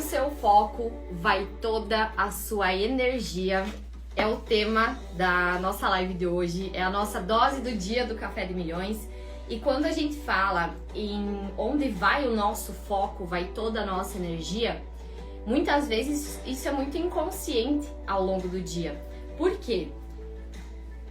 seu foco vai toda a sua energia. É o tema da nossa live de hoje, é a nossa dose do dia do Café de Milhões. E quando a gente fala em onde vai o nosso foco, vai toda a nossa energia, muitas vezes isso é muito inconsciente ao longo do dia. Por quê?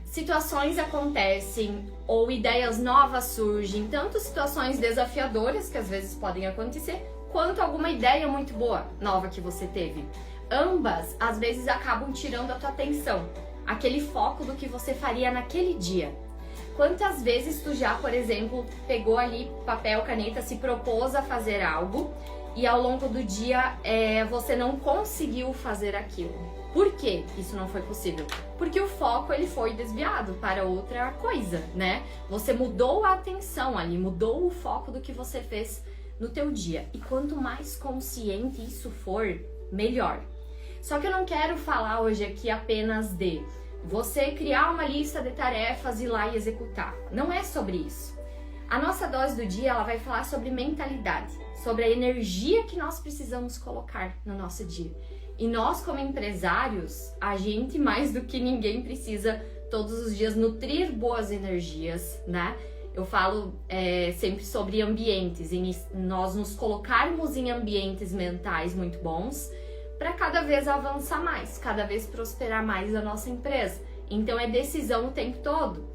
Situações acontecem ou ideias novas surgem, tanto situações desafiadoras que às vezes podem acontecer, quanto alguma ideia muito boa, nova que você teve. Ambas, às vezes, acabam tirando a tua atenção, aquele foco do que você faria naquele dia. Quantas vezes tu já, por exemplo, pegou ali papel, caneta, se propôs a fazer algo e ao longo do dia você não conseguiu fazer aquilo? Por que isso não foi possível? Porque o foco ele foi desviado para outra coisa, né? Você mudou a atenção ali, mudou o foco do que você fez no teu dia. E quanto mais consciente isso for, melhor. Só que eu não quero falar hoje aqui apenas de você criar uma lista de tarefas e ir lá e executar. Não é sobre isso. A nossa dose do dia ela vai falar sobre mentalidade, sobre a energia que nós precisamos colocar no nosso dia. E nós, como empresários, a gente mais do que ninguém precisa todos os dias nutrir boas energias, né? Eu falo sempre sobre ambientes, em nós nos colocarmos em ambientes mentais muito bons para cada vez avançar mais, cada vez prosperar mais a nossa empresa. Então é decisão o tempo todo.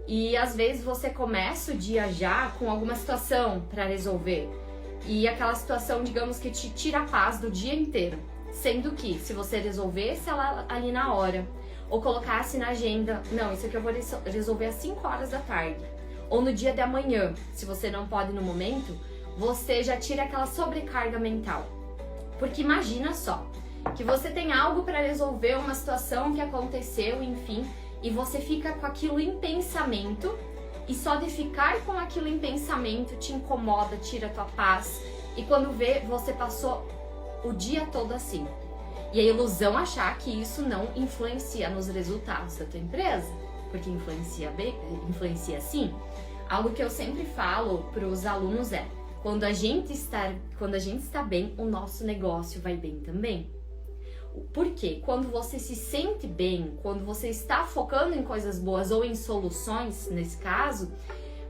E às vezes você começa o dia já com alguma situação para resolver. E aquela situação, digamos que te tira a paz do dia inteiro. Sendo que se você resolvesse ela ali na hora, ou colocasse na agenda, não, isso aqui eu vou resolver às 5 horas da tarde. Ou no dia de amanhã, se você não pode no momento, você já tira aquela sobrecarga mental. Porque imagina só, que você tem algo para resolver, uma situação que aconteceu, enfim, e você fica com aquilo em pensamento, e só de ficar com aquilo em pensamento te incomoda, tira a tua paz, e quando vê, você passou o dia todo assim. E a ilusão achar que isso não influencia nos resultados da tua empresa, porque influencia sim. Algo que eu sempre falo para os alunos é: quando a gente está bem, o nosso negócio vai bem também. Por quê? Quando você se sente bem, quando você está focando em coisas boas ou em soluções, nesse caso,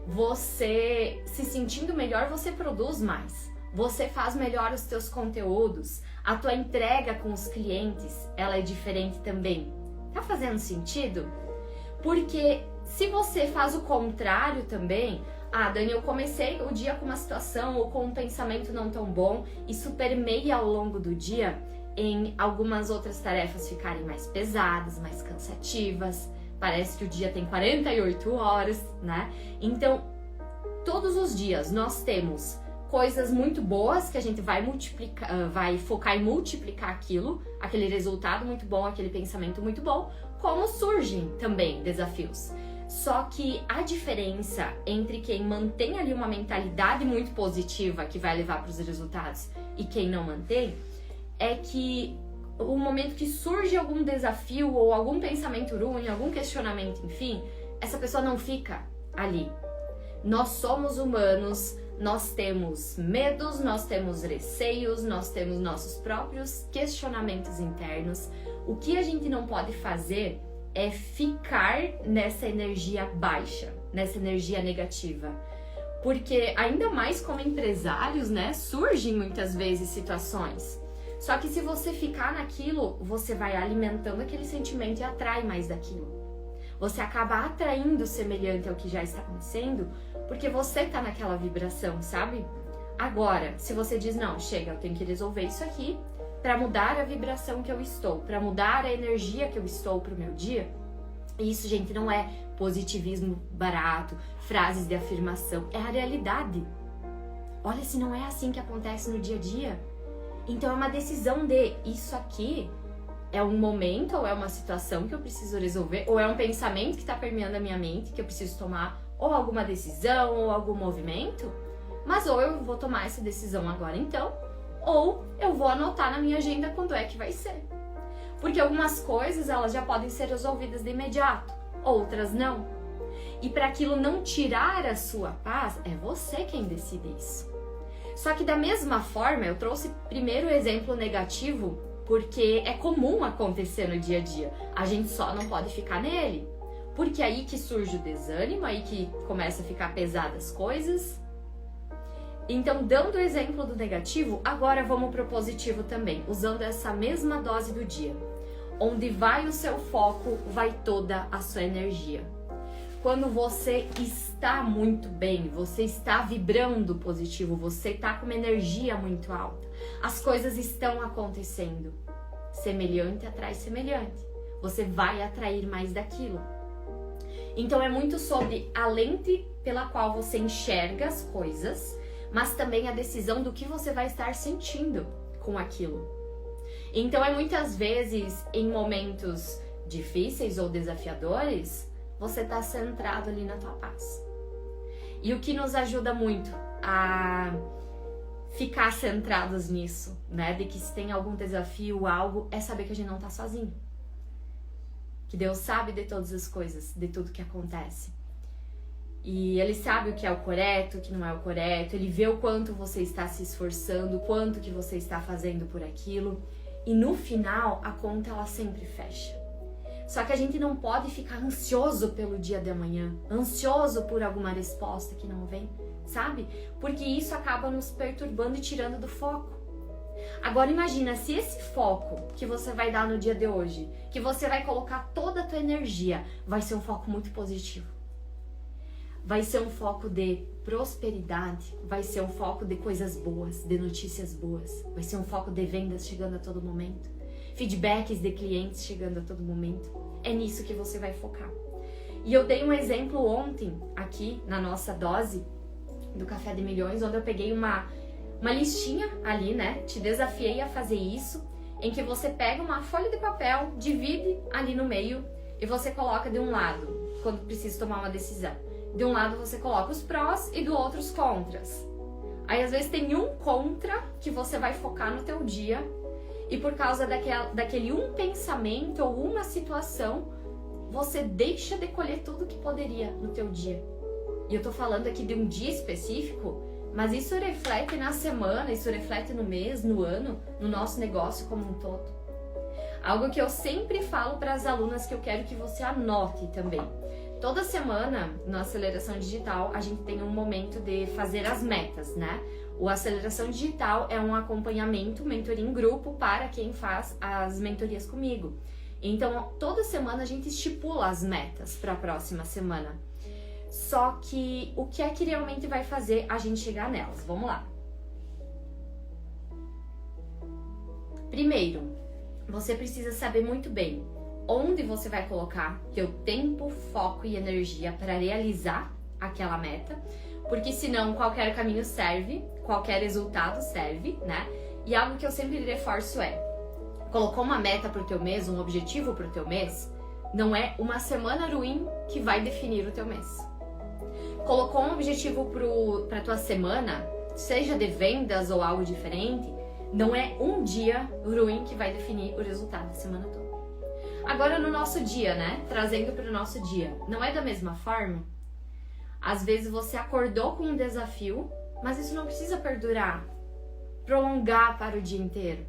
você se sentindo melhor, você produz mais. Você faz melhor os teus conteúdos, a tua entrega com os clientes, ela é diferente também. Tá fazendo sentido? Porque se você faz o contrário também, Dani, eu comecei o dia com uma situação ou com um pensamento não tão bom, isso permeia ao longo do dia em algumas outras tarefas ficarem mais pesadas, mais cansativas, parece que o dia tem 48 horas, né? Então, todos os dias nós temos coisas muito boas que a gente vai multiplicar, vai focar em multiplicar aquele resultado muito bom, aquele pensamento muito bom, como surgem também desafios. Só que a diferença entre quem mantém ali uma mentalidade muito positiva que vai levar para os resultados e quem não mantém é que o momento que surge algum desafio ou algum pensamento ruim, algum questionamento, enfim, essa pessoa não fica ali. Nós somos humanos, nós temos medos, nós temos receios, nós temos nossos próprios questionamentos internos. O que a gente não pode fazer é ficar nessa energia baixa, nessa energia negativa. Porque ainda mais como empresários, né, surgem muitas vezes situações. Só que se você ficar naquilo, você vai alimentando aquele sentimento e atrai mais daquilo. Você acaba atraindo semelhante ao que já está acontecendo, porque você tá naquela vibração, sabe? Agora, se você diz, não, chega, eu tenho que resolver isso aqui para mudar a vibração que eu estou, para mudar a energia que eu estou pro meu dia, isso, gente, não é positivismo barato, frases de afirmação, é a realidade. Olha, se não é assim que acontece no dia a dia. Então é uma decisão de isso aqui é um momento ou é uma situação que eu preciso resolver, ou é um pensamento que está permeando a minha mente que eu preciso tomar ou alguma decisão ou algum movimento, mas ou eu vou tomar essa decisão agora então, ou eu vou anotar na minha agenda quando é que vai ser. Porque algumas coisas elas já podem ser resolvidas de imediato, outras não. E para aquilo não tirar a sua paz, é você quem decide isso. Só que da mesma forma, eu trouxe primeiro o exemplo negativo, porque é comum acontecer no dia a dia. A gente só não pode ficar nele. Porque aí que surge o desânimo, aí que começa a ficar pesadas as coisas. Então, dando o exemplo do negativo, agora vamos pro positivo também, usando essa mesma dose do dia. Onde vai o seu foco, vai toda a sua energia. Quando você está muito bem, você está vibrando positivo, você está com uma energia muito alta, as coisas estão acontecendo. Semelhante atrai semelhante. Você vai atrair mais daquilo. Então é muito sobre a lente pela qual você enxerga as coisas, mas também a decisão do que você vai estar sentindo com aquilo. Então é muitas vezes em momentos difíceis ou desafiadores, você está centrado ali na tua paz. E o que nos ajuda muito a ficar centrados nisso, né? De que se tem algum desafio, algo, é saber que a gente não tá sozinho. Que Deus sabe de todas as coisas, de tudo que acontece. E Ele sabe o que é o correto, o que não é o correto. Ele vê o quanto você está se esforçando, o quanto que você está fazendo por aquilo. E no final, a conta ela sempre fecha. Só que a gente não pode ficar ansioso pelo dia de amanhã, ansioso por alguma resposta que não vem, sabe? Porque isso acaba nos perturbando e tirando do foco. Agora imagina se esse foco que você vai dar no dia de hoje, que você vai colocar toda a tua energia, vai ser um foco muito positivo. Vai ser um foco de prosperidade, vai ser um foco de coisas boas, de notícias boas, vai ser um foco de vendas chegando a todo momento. Feedbacks de clientes chegando a todo momento. É nisso que você vai focar. E eu dei um exemplo ontem, aqui na nossa dose do Café de Milhões, onde eu peguei uma listinha ali, né? Te desafiei a fazer isso, em que você pega uma folha de papel, divide ali no meio e você coloca de um lado, quando precisa tomar uma decisão. De um lado você coloca os prós e do outro os contras. Aí às vezes tem um contra que você vai focar no teu dia. E por causa daquele um pensamento ou uma situação, você deixa de colher tudo que poderia no teu dia. E eu tô falando aqui de um dia específico, mas isso reflete na semana, isso reflete no mês, no ano, no nosso negócio como um todo. Algo que eu sempre falo para as alunas que eu quero que você anote também. Toda semana, na Aceleração Digital, a gente tem um momento de fazer as metas, né? O Aceleração Digital é um acompanhamento, mentoria em grupo para quem faz as mentorias comigo. Então, toda semana a gente estipula as metas para a próxima semana. Só que o que é que realmente vai fazer a gente chegar nelas? Vamos lá. Primeiro, você precisa saber muito bem onde você vai colocar teu tempo, foco e energia para realizar aquela meta. Porque senão qualquer caminho serve, qualquer resultado serve, né? E algo que eu sempre reforço é, colocou uma meta pro teu mês, um objetivo pro teu mês, não é uma semana ruim que vai definir o teu mês. Colocou um objetivo pra tua semana, seja de vendas ou algo diferente, não é um dia ruim que vai definir o resultado da semana toda. Agora no nosso dia, né? Trazendo pro nosso dia, não é da mesma forma? Às vezes você acordou com um desafio, mas isso não precisa perdurar, prolongar para o dia inteiro.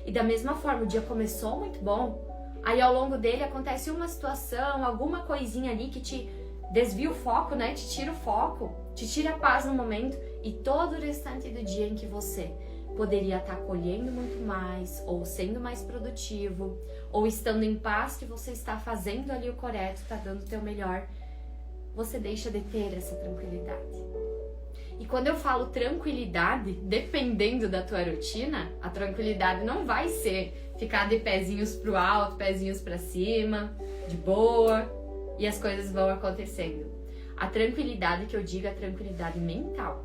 E da mesma forma, o dia começou muito bom, aí ao longo dele acontece uma situação, alguma coisinha ali que te desvia o foco, né? Te tira o foco, te tira a paz no momento e todo o restante do dia em que você poderia estar colhendo muito mais, ou sendo mais produtivo, ou estando em paz que você está fazendo ali o correto, está dando o teu melhor, você deixa de ter essa tranquilidade. E quando eu falo tranquilidade, dependendo da tua rotina, a tranquilidade não vai ser ficar de pezinhos pro alto, pezinhos pra cima, de boa, e as coisas vão acontecendo. A tranquilidade que eu digo é a tranquilidade mental.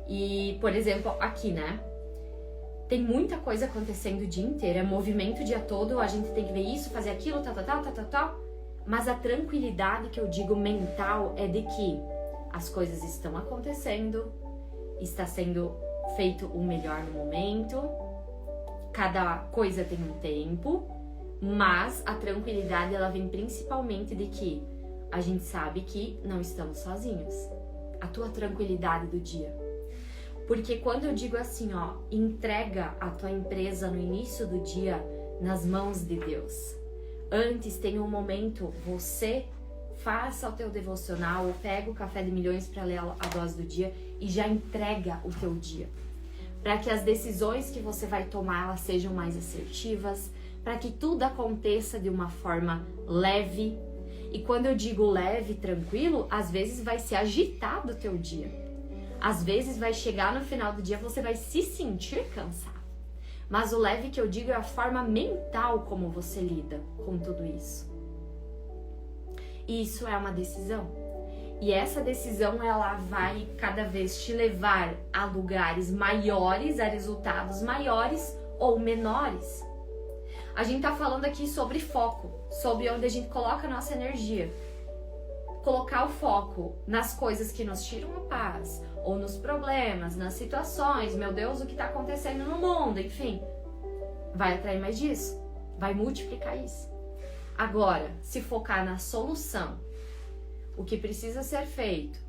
E, por exemplo, aqui, né? Tem muita coisa acontecendo o dia inteiro, é movimento o dia todo, a gente tem que ver isso, fazer aquilo, tal. Mas a tranquilidade que eu digo mental é de que as coisas estão acontecendo, está sendo feito o melhor no momento, cada coisa tem um tempo, mas a tranquilidade ela vem principalmente de que a gente sabe que não estamos sozinhos. A tua tranquilidade do dia. Porque quando eu digo assim, ó, entrega a tua empresa no início do dia nas mãos de Deus. Antes tem um momento, você faça o teu devocional, ou pega o Café de Milhões para ler a dose do dia e já entrega o teu dia. Para que as decisões que você vai tomar, elas sejam mais assertivas, para que tudo aconteça de uma forma leve. E quando eu digo leve, tranquilo, às vezes vai ser agitado o teu dia. Às vezes vai chegar no final do dia, você vai se sentir cansado. Mas o leve que eu digo é a forma mental como você lida com tudo isso. Isso é uma decisão. E essa decisão, ela vai cada vez te levar a lugares maiores, a resultados maiores ou menores. A gente tá falando aqui sobre foco, sobre onde a gente coloca a nossa energia. Colocar o foco nas coisas que nos tiram a paz, ou nos problemas, nas situações, meu Deus, o que tá acontecendo no mundo, enfim. Vai atrair mais disso, vai multiplicar isso. Agora, se focar na solução, o que precisa ser feito,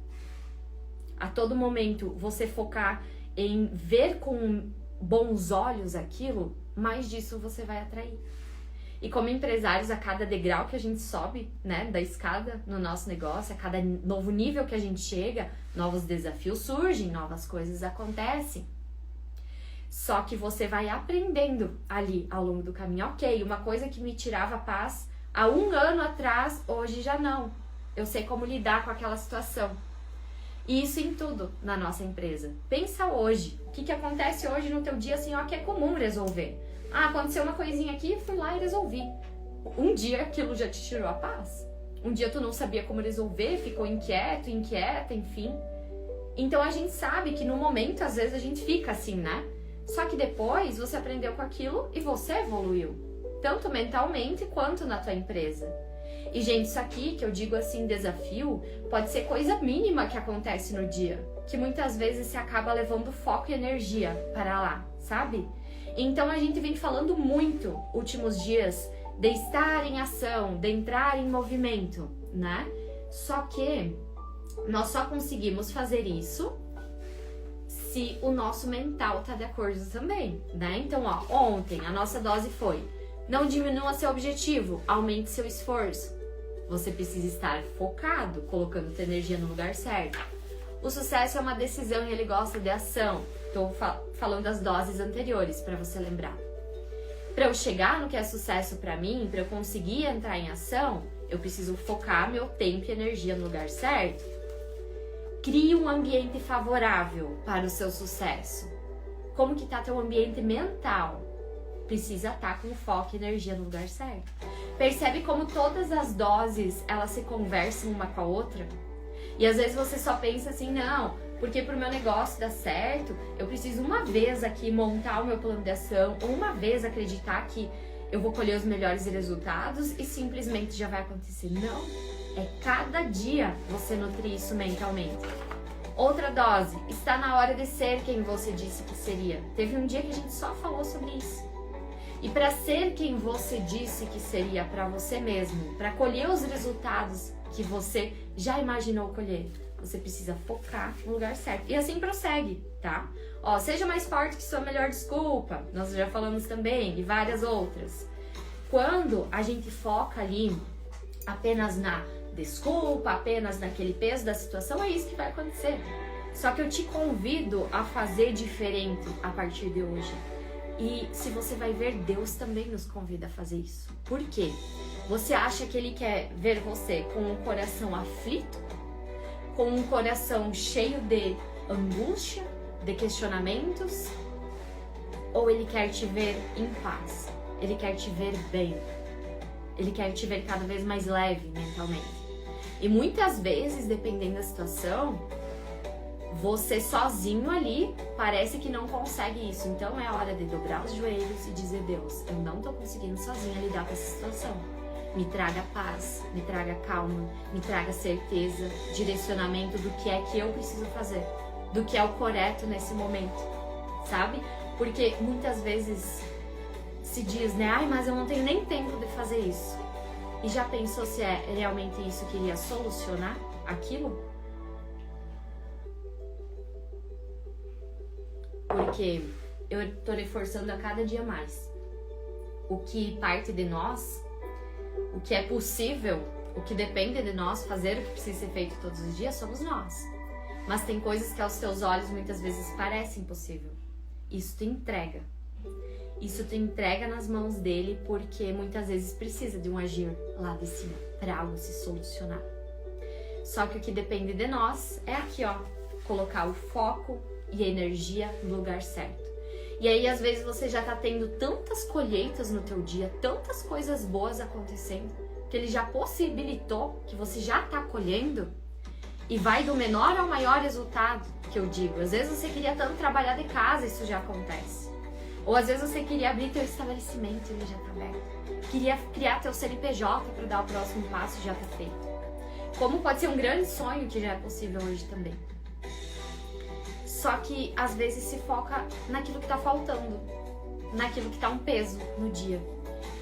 a todo momento você focar em ver com bons olhos aquilo, mais disso você vai atrair. E como empresários, a cada degrau que a gente sobe, né, da escada no nosso negócio, a cada novo nível que a gente chega, novos desafios surgem, novas coisas acontecem. Só que você vai aprendendo ali ao longo do caminho. Ok, uma coisa que me tirava paz há 1 ano atrás, hoje já não. Eu sei como lidar com aquela situação. E isso em tudo na nossa empresa. Pensa hoje. O que acontece hoje no teu dia assim, ó, que é comum resolver. Ah, aconteceu uma coisinha aqui, fui lá e resolvi. Um dia aquilo já te tirou a paz. Um dia tu não sabia como resolver, ficou inquieto, inquieta, enfim. Então a gente sabe que no momento, às vezes, a gente fica assim, né? Só que depois você aprendeu com aquilo e você evoluiu. Tanto mentalmente quanto na tua empresa. E, gente, isso aqui que eu digo assim, desafio, pode ser coisa mínima que acontece no dia. Que muitas vezes se acaba levando foco e energia para lá, sabe? Então a gente vem falando muito últimos dias de estar em ação, de entrar em movimento, né? Só que nós só conseguimos fazer isso se o nosso mental tá de acordo também, né? Então, ó, ontem a nossa dose foi: não diminua seu objetivo, aumente seu esforço. Você precisa estar focado, colocando tua energia no lugar certo. O sucesso é uma decisão e ele gosta de ação. Estou falando das doses anteriores para você lembrar. Para eu chegar no que é sucesso para mim, para eu conseguir entrar em ação, eu preciso focar meu tempo e energia no lugar certo. Crie um ambiente favorável para o seu sucesso. Como que tá teu ambiente mental? Precisa estar com foco e energia no lugar certo. Percebe como todas as doses, elas se conversam uma com a outra? E às vezes você só pensa assim, não, porque pro meu negócio dar certo, eu preciso uma vez aqui montar o meu plano de ação, ou uma vez acreditar que eu vou colher os melhores resultados e simplesmente já vai acontecer. Não, é cada dia você nutrir isso mentalmente. Outra dose, está na hora de ser quem você disse que seria. Teve um dia que a gente só falou sobre isso. E para ser quem você disse que seria para você mesmo, para colher os resultados que você já imaginou colher, você precisa focar no lugar certo. E assim prossegue, tá? Ó, seja mais forte que sua melhor desculpa. Nós já falamos também, e várias outras. Quando a gente foca ali apenas na desculpa, apenas naquele peso da situação, é isso que vai acontecer. Só que eu te convido a fazer diferente a partir de hoje. E se você vai ver, Deus também nos convida a fazer isso. Por quê? Você acha que Ele quer ver você com um coração aflito? Com um coração cheio de angústia, de questionamentos? Ou Ele quer te ver em paz? Ele quer te ver bem? Ele quer te ver cada vez mais leve mentalmente? E muitas vezes, dependendo da situação, você sozinho ali parece que não consegue isso. Então é hora de dobrar os joelhos e dizer: Deus, eu não tô conseguindo sozinha lidar com essa situação. Me traga paz, me traga calma, me traga certeza, direcionamento do que é que eu preciso fazer, do que é o correto nesse momento, sabe? Porque muitas vezes se diz, né? Ai, mas eu não tenho nem tempo de fazer isso. E já pensou se é realmente isso que iria solucionar aquilo? porque eu tô reforçando a cada dia mais. O que parte de nós, o que é possível, o que depende de nós fazer o que precisa ser feito todos os dias, somos nós. Mas tem coisas que aos teus olhos muitas vezes parecem impossível. Isso te entrega. Isso te entrega nas mãos dele porque muitas vezes precisa de um agir lá de cima para algo se solucionar. Só que o que depende de nós é aqui, ó, colocar o foco e a energia no lugar certo. E aí às vezes você já tá tendo tantas colheitas no teu dia, tantas coisas boas acontecendo, que ele já possibilitou que você já tá colhendo e vai do menor ao maior resultado, que eu digo. Às vezes você queria tanto trabalhar de casa, isso já acontece. Ou às vezes você queria abrir teu estabelecimento, ele já tá aberto. Queria criar teu CNPJ para dar o próximo passo, já tá feito. Como pode ser um grande sonho que já é possível hoje também. Só que às vezes se foca naquilo que tá faltando, naquilo que tá um peso no dia.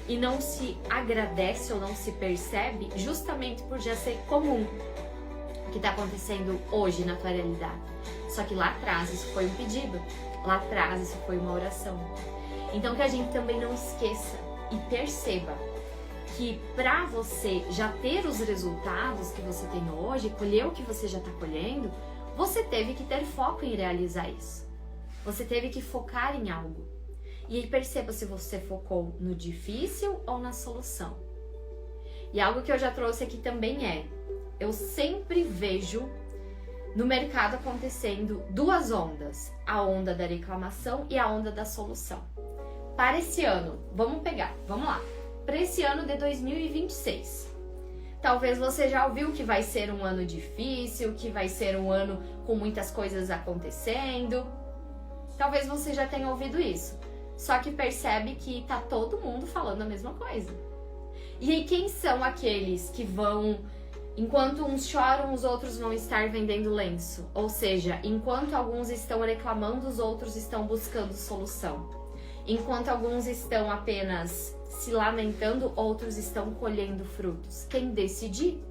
E não se agradece ou não se percebe justamente por já ser comum o que tá acontecendo hoje na tua realidade. Só que lá atrás isso foi um pedido, lá atrás isso foi uma oração. Então que a gente também não esqueça e perceba que para você já ter os resultados que você tem hoje, colher o que você já está colhendo, você teve que ter foco em realizar isso. Você teve que focar em algo. E aí perceba se você focou no difícil ou na solução. E algo que eu já trouxe aqui também é, eu sempre vejo no mercado acontecendo duas ondas, a onda da reclamação e a onda da solução. Para esse ano, vamos lá. Para esse ano de 2026. Talvez você já ouviu que vai ser um ano difícil, que vai ser um ano com muitas coisas acontecendo. Talvez você já tenha ouvido isso. Só que percebe que tá todo mundo falando a mesma coisa. E aí quem são aqueles que vão, enquanto uns choram, os outros vão estar vendendo lenço? Ou seja, enquanto alguns estão reclamando, os outros estão buscando solução. Enquanto alguns estão apenas se lamentando, outros estão colhendo frutos. Quem decidir?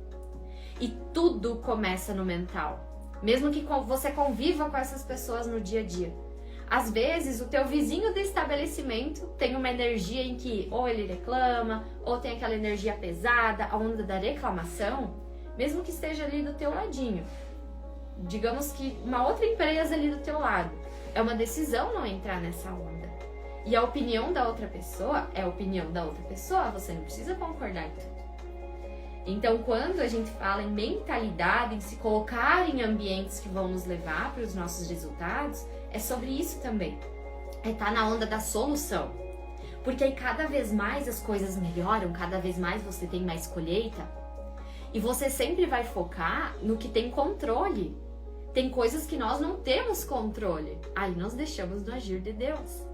E tudo começa no mental. Mesmo que você conviva com essas pessoas no dia a dia. Às vezes, o teu vizinho de estabelecimento tem uma energia em que ou ele reclama, ou tem aquela energia pesada, a onda da reclamação, mesmo que esteja ali do teu ladinho. Digamos que uma outra empresa ali do teu lado. É uma decisão não entrar nessa onda. E a opinião da outra pessoa é a opinião da outra pessoa, você não precisa concordar em tudo. Então, quando a gente fala em mentalidade, em se colocar em ambientes que vão nos levar para os nossos resultados, é sobre isso também. É estar na onda da solução. Porque aí cada vez mais as coisas melhoram, cada vez mais você tem mais colheita. E você sempre vai focar no que tem controle. Tem coisas que nós não temos controle. Aí nós deixamos do agir de Deus.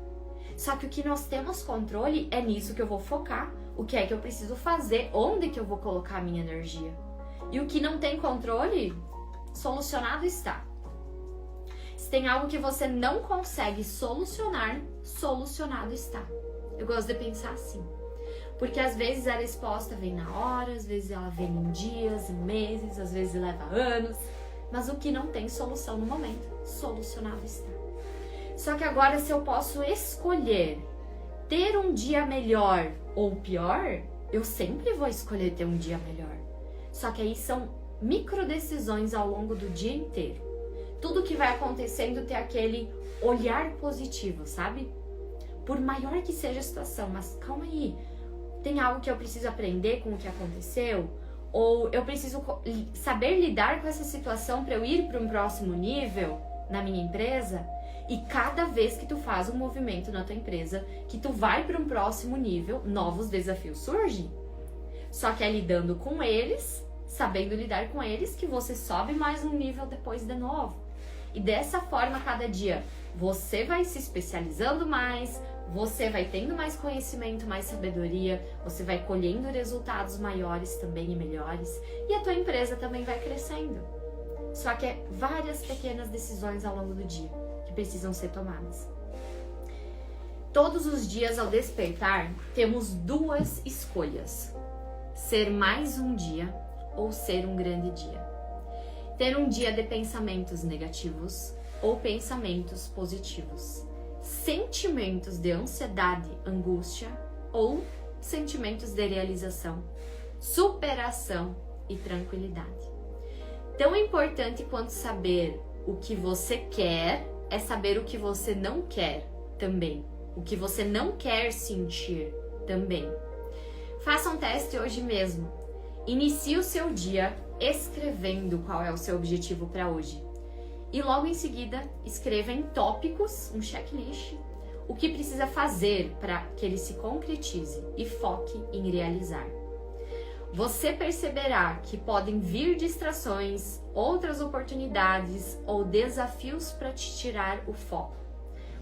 Só que o que nós temos controle é nisso que eu vou focar. O que é que eu preciso fazer? Onde que eu vou colocar a minha energia? E o que não tem controle, solucionado está. Se tem algo que você não consegue solucionar, solucionado está. Eu gosto de pensar assim. Porque às vezes a resposta vem na hora, às vezes ela vem em dias, em meses, às vezes leva anos. Mas o que não tem solução no momento, solucionado está. Só que agora, se eu posso escolher ter um dia melhor ou pior, eu sempre vou escolher ter um dia melhor. Só que aí são micro decisões ao longo do dia inteiro. Tudo que vai acontecendo tem aquele olhar positivo, sabe? Por maior que seja a situação, mas calma aí. Tem algo que eu preciso aprender com o que aconteceu? Ou eu preciso saber lidar com essa situação para eu ir para um próximo nível na minha empresa? E cada vez que tu faz um movimento na tua empresa, que tu vai para um próximo nível, novos desafios surgem. Só que é lidando com eles, sabendo lidar com eles, que você sobe mais um nível depois de novo. E dessa forma, cada dia, você vai se especializando mais, você vai tendo mais conhecimento, mais sabedoria, você vai colhendo resultados maiores também e melhores, e a tua empresa também vai crescendo. Só que é várias pequenas decisões ao longo do dia que precisam ser tomadas. Todos os dias ao despertar, temos duas escolhas: ser mais um dia ou ser um grande dia. Ter um dia de pensamentos negativos ou pensamentos positivos, sentimentos de ansiedade, angústia ou sentimentos de realização, superação e tranquilidade. Tão importante quanto saber o que você quer é saber o que você não quer também, o que você não quer sentir também. Faça um teste hoje mesmo. Inicie o seu dia escrevendo qual é o seu objetivo para hoje. E logo em seguida, escreva em tópicos, um checklist, o que precisa fazer para que ele se concretize e foque em realizar. Você perceberá que podem vir distrações, outras oportunidades ou desafios para te tirar o foco.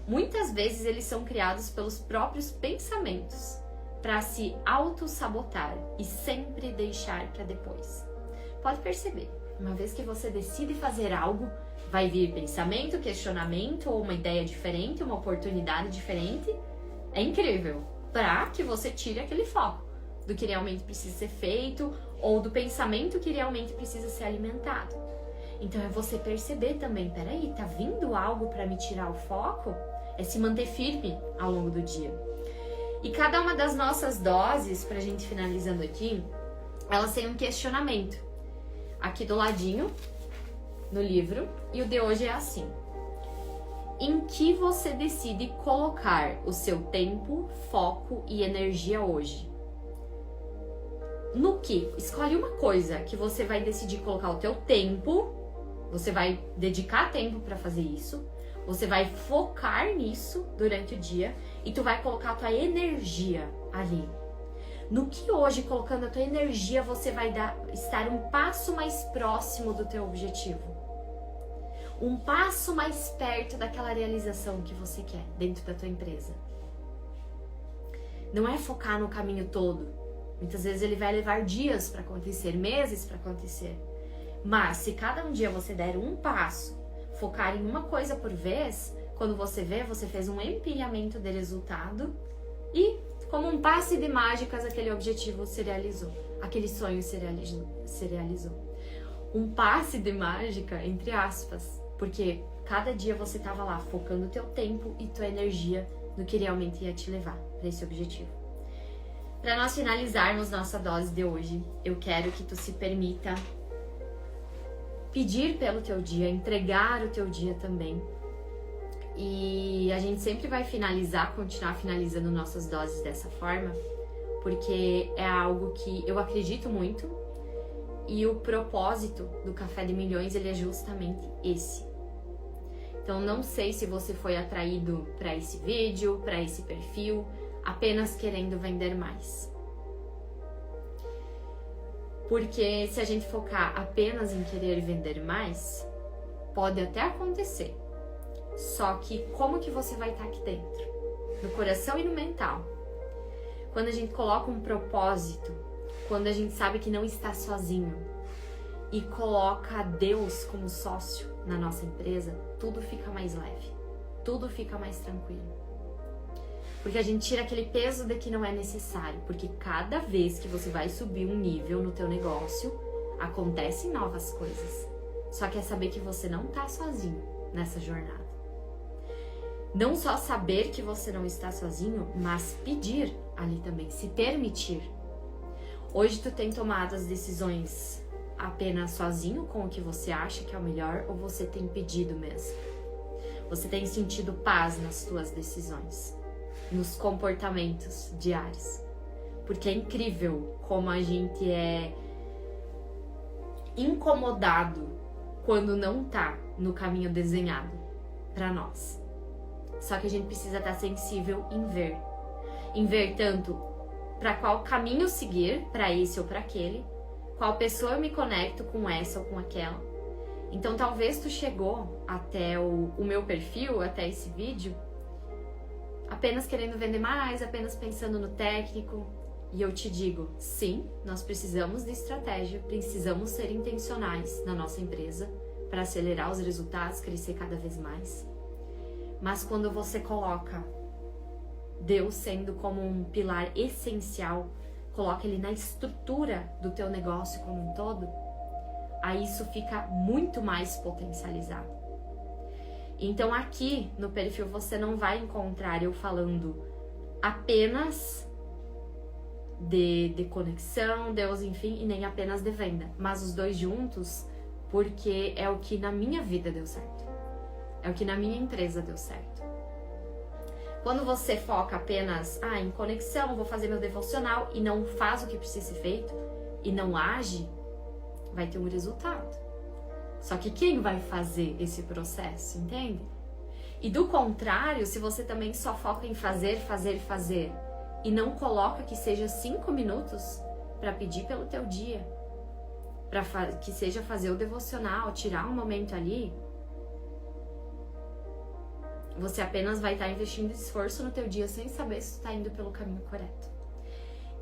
Muitas vezes eles são criados pelos próprios pensamentos para se auto-sabotar e sempre deixar para depois. Pode perceber, uma vez que você decide fazer algo, vai vir pensamento, questionamento ou uma ideia diferente, uma oportunidade diferente. É incrível, para que você tire aquele foco do que realmente precisa ser feito ou do pensamento que realmente precisa ser alimentado. Então é você perceber também, peraí, tá vindo algo para me tirar o foco? É se manter firme ao longo do dia. E cada uma das nossas doses, pra gente finalizando aqui, elas têm um questionamento. Aqui do ladinho, no livro, e o de hoje é assim. Em que você decide colocar o seu tempo, foco e energia hoje? No que? Escolhe uma coisa que você vai decidir colocar o teu tempo, você vai dedicar tempo para fazer isso, você vai focar nisso durante o dia e tu vai colocar a tua energia ali. No que hoje, colocando a tua energia, você vai estar um passo mais próximo do teu objetivo. Um passo mais perto daquela realização que você quer dentro da tua empresa. Não é focar no caminho todo. Muitas vezes ele vai levar dias para acontecer, meses para acontecer. Mas se cada um dia você der um passo, focar em uma coisa por vez, quando você vê, você fez um empilhamento de resultado e, como um passe de mágicas, aquele objetivo se realizou, aquele sonho se realizou. Um passe de mágica, entre aspas, porque cada dia você estava lá focando o teu tempo e tua energia no que realmente ia te levar para esse objetivo. Para nós finalizarmos nossa dose de hoje, eu quero que tu se permita pedir pelo teu dia, entregar o teu dia também. E a gente sempre vai continuar finalizando nossas doses dessa forma, porque é algo que eu acredito muito e o propósito do Café de Milhões, ele é justamente esse. Então não sei se você foi atraído para esse vídeo, para esse perfil, apenas querendo vender mais. Porque se a gente focar apenas em querer vender mais, pode até acontecer. Só que como que você vai estar aqui dentro? No coração e no mental. Quando a gente coloca um propósito, quando a gente sabe que não está sozinho e coloca Deus como sócio na nossa empresa, tudo fica mais leve, tudo fica mais tranquilo. Porque a gente tira aquele peso de que não é necessário, porque cada vez que você vai subir um nível no teu negócio, acontecem novas coisas. Só que é saber que você não está sozinho nessa jornada. Não só saber que você não está sozinho, mas pedir ali também, se permitir. Hoje tu tem tomado as decisões apenas sozinho com o que você acha que é o melhor ou você tem pedido mesmo? Você tem sentido paz nas tuas decisões, nos comportamentos diários? Porque é incrível como a gente é incomodado quando não tá no caminho desenhado para nós. Só que a gente precisa estar sensível em ver tanto para qual caminho seguir, para esse ou para aquele, qual pessoa eu me conecto com essa ou com aquela. Então talvez tu chegou até o meu perfil, até esse vídeo, apenas querendo vender mais, apenas pensando no técnico. E eu te digo, sim, nós precisamos de estratégia, precisamos ser intencionais na nossa empresa para acelerar os resultados, crescer cada vez mais. Mas quando você coloca Deus sendo como um pilar essencial, coloca ele na estrutura do teu negócio como um todo, aí isso fica muito mais potencializado. Então aqui no perfil você não vai encontrar eu falando apenas de conexão, Deus, enfim, e nem apenas de venda, mas os dois juntos, porque é o que na minha vida deu certo, é o que na minha empresa deu certo. Quando você foca apenas em conexão, vou fazer meu devocional e não faz o que precisa ser feito e não age, vai ter um resultado. Só que quem vai fazer esse processo, entende? E do contrário, se você também só foca em fazer e não coloca que seja 5 minutos para pedir pelo teu dia, que seja fazer o devocional, tirar um momento ali, você apenas vai estar investindo esforço no teu dia sem saber se tu tá indo pelo caminho correto.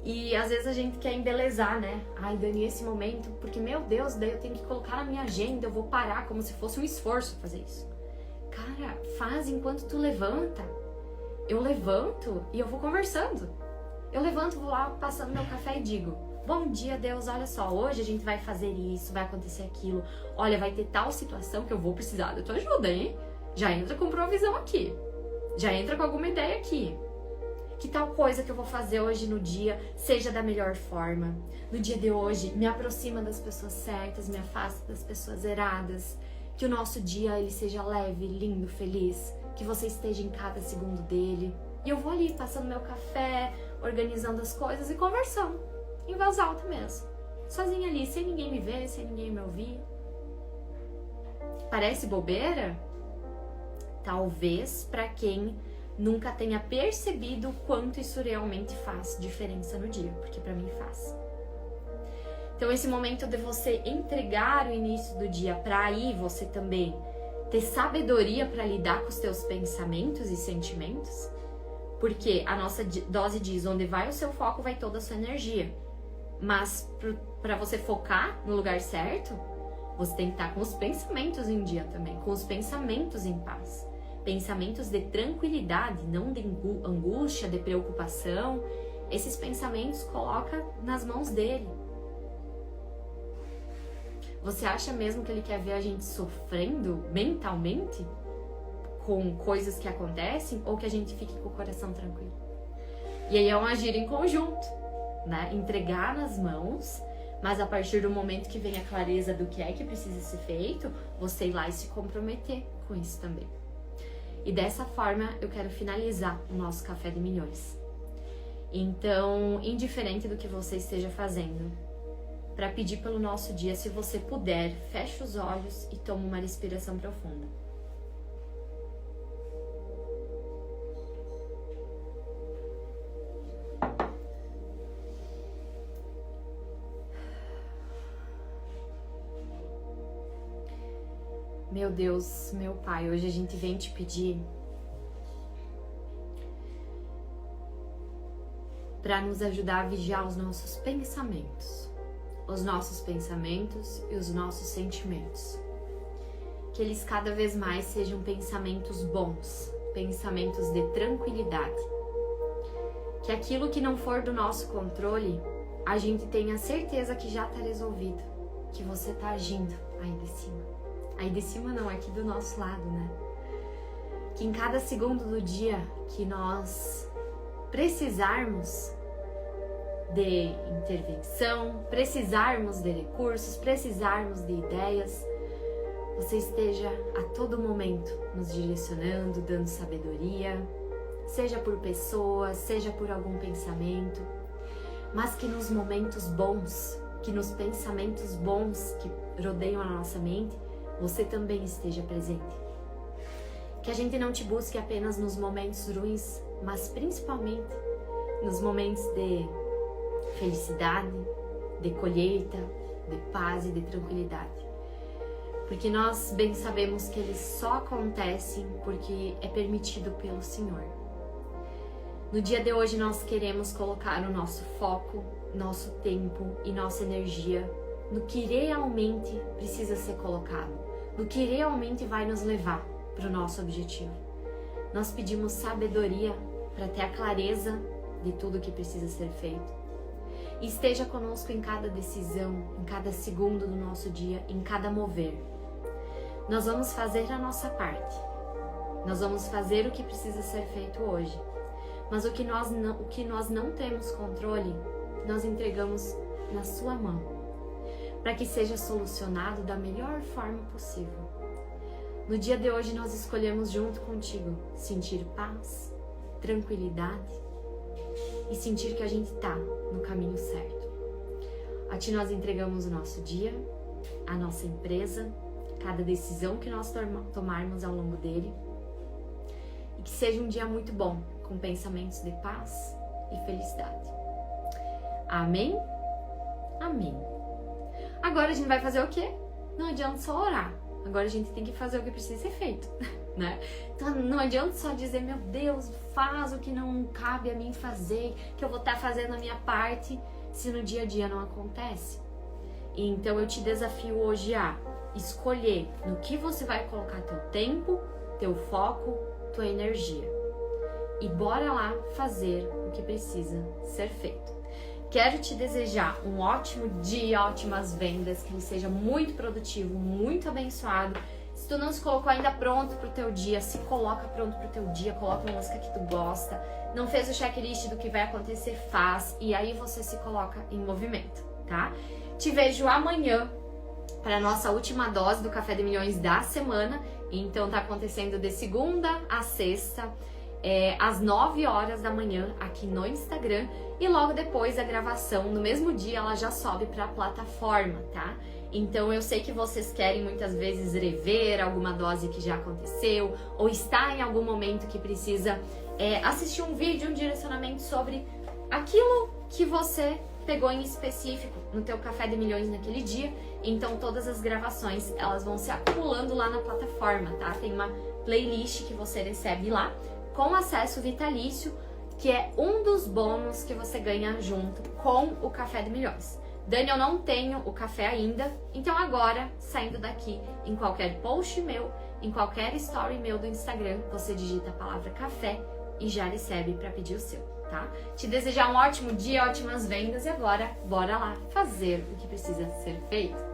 E às vezes a gente quer embelezar, né? Ai, Dani, esse momento, porque meu Deus, daí eu tenho que colocar na minha agenda, eu vou parar como se fosse um esforço fazer isso. Cara, faz enquanto tu levanta. Eu levanto e eu vou conversando. Eu levanto, vou lá passando meu café e digo: bom dia, Deus, olha só, hoje a gente vai fazer isso, vai acontecer aquilo. Olha, vai ter tal situação que eu vou precisar da tua ajuda, hein? Já entra com provisão aqui. Já entra com alguma ideia aqui. Que tal coisa que eu vou fazer hoje no dia seja da melhor forma. No dia de hoje, me aproxima das pessoas certas, me afasta das pessoas erradas. Que o nosso dia ele seja leve, lindo, feliz. Que você esteja em cada segundo dele. E eu vou ali passando meu café, organizando as coisas e conversando. Em voz alta mesmo. Sozinha ali, sem ninguém me ver, sem ninguém me ouvir. Parece bobeira? Talvez para quem nunca tenha percebido o quanto isso realmente faz diferença no dia, porque para mim faz. Então esse momento de você entregar o início do dia para aí você também ter sabedoria para lidar com os teus pensamentos e sentimentos, porque a nossa dose diz: onde vai o seu foco, vai toda a sua energia. Mas para você focar no lugar certo, você tem que estar com os pensamentos em dia também, com os pensamentos em paz. Pensamentos de tranquilidade, não de angústia, de preocupação. Esses pensamentos coloca nas mãos dele. Você acha mesmo que ele quer ver a gente sofrendo mentalmente com coisas que acontecem, ou que a gente fique com o coração tranquilo? E aí é um agir em conjunto, né? Entregar nas mãos, mas a partir do momento que vem a clareza do que é que precisa ser feito, você ir lá e se comprometer com isso também. E dessa forma eu quero finalizar o nosso Café de Milhões. Então, indiferente do que você esteja fazendo, para pedir pelo nosso dia, se você puder, feche os olhos e toma uma respiração profunda. Meu Deus, meu Pai, hoje a gente vem te pedir para nos ajudar a vigiar os nossos pensamentos e os nossos sentimentos. Que eles cada vez mais sejam pensamentos bons, pensamentos de tranquilidade. Que aquilo que não for do nosso controle, a gente tenha certeza que já está resolvido, que você está agindo aí de cima. Aí de cima não, aqui do nosso lado, né? Que em cada segundo do dia que nós precisarmos de intervenção, precisarmos de recursos, precisarmos de ideias, você esteja a todo momento nos direcionando, dando sabedoria, seja por pessoas, seja por algum pensamento, mas que nos momentos bons, que nos pensamentos bons que rodeiam a nossa mente, você também esteja presente. Que a gente não te busque apenas nos momentos ruins, mas principalmente nos momentos de felicidade, de colheita, de paz e de tranquilidade. Porque nós bem sabemos que eles só acontecem porque é permitido pelo Senhor. No dia de hoje nós queremos colocar o nosso foco, nosso tempo e nossa energia no que realmente precisa ser colocado, no que realmente vai nos levar para o nosso objetivo. Nós pedimos sabedoria para ter a clareza de tudo que precisa ser feito. E esteja conosco em cada decisão, em cada segundo do nosso dia, em cada mover. Nós vamos fazer a nossa parte, Nós vamos fazer o que precisa ser feito hoje. Mas o que nós não temos controle, nós entregamos na sua mão, para que seja solucionado da melhor forma possível. No dia de hoje nós escolhemos junto contigo sentir paz, tranquilidade e sentir que a gente está no caminho certo. A ti nós entregamos o nosso dia, a nossa empresa, cada decisão que nós tomarmos ao longo dele, e que seja um dia muito bom, com pensamentos de paz e felicidade. Amém? Amém. Agora a gente vai fazer o quê? Não adianta só orar. Agora a gente tem que fazer o que precisa ser feito, né? Então não adianta só dizer, meu Deus, faz o que não cabe a mim fazer, que eu vou estar fazendo a minha parte, se no dia a dia não acontece. Então eu te desafio hoje a escolher no que você vai colocar teu tempo, teu foco, tua energia. E bora lá fazer o que precisa ser feito. Quero te desejar um ótimo dia, ótimas vendas, que ele seja muito produtivo, muito abençoado. Se tu não se colocou ainda pronto pro teu dia, se coloca pronto pro teu dia, coloca uma música que tu gosta. Não fez o checklist do que vai acontecer, faz. E aí você se coloca em movimento, tá? Te vejo amanhã para a nossa última dose do Café de Milhões da semana. Então tá acontecendo de segunda a sexta, às 9 horas da manhã aqui no Instagram, e logo depois a gravação, no mesmo dia, ela já sobe para a plataforma, tá? Então eu sei que vocês querem muitas vezes rever alguma dose que já aconteceu, ou está em algum momento que precisa assistir um vídeo, um direcionamento sobre aquilo que você pegou em específico no teu Café de Milhões naquele dia. Então todas as gravações, elas vão se acumulando lá na plataforma, tá? Tem uma playlist que você recebe lá, com acesso vitalício, que é um dos bônus que você ganha junto com o Café de Milhões. Dani, eu não tenho o café ainda, então agora, saindo daqui, em qualquer post meu, em qualquer story meu do Instagram, você digita a palavra café e já recebe para pedir o seu, tá? Te desejar um ótimo dia, ótimas vendas, e agora, bora lá fazer o que precisa ser feito.